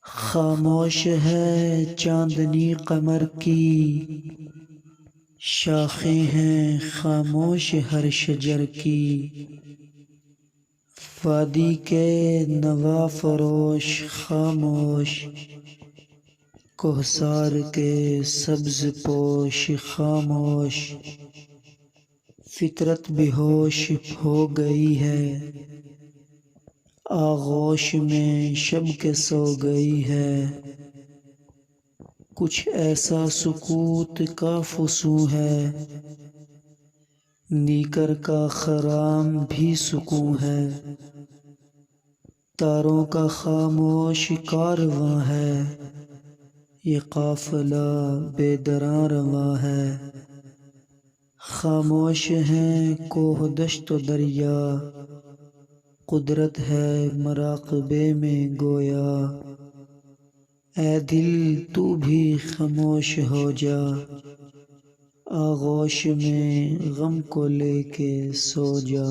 خاموش ہے چاندنی قمر کی، شاخیں ہیں خاموش ہر شجر کی۔ وادی کے نوا فروش خاموش، کوہسار کے سبز پوش خاموش۔ فطرت بے ہوش ہو گئی ہے، آغوش میں شب کے سو گئی ہے۔ کچھ ایسا سکوت کا فسوں ہے، نیکر کا خرام بھی سکون ہے۔ تاروں کا خاموش کارواں ہے، یہ قافلہ بے دراں رواں ہے۔ خاموش ہیں کوہ دشت و دریا، قدرت ہے مراقبے میں گویا۔ اے دل تو بھی خاموش ہو جا، آغوش میں غم کو لے کے سو جا۔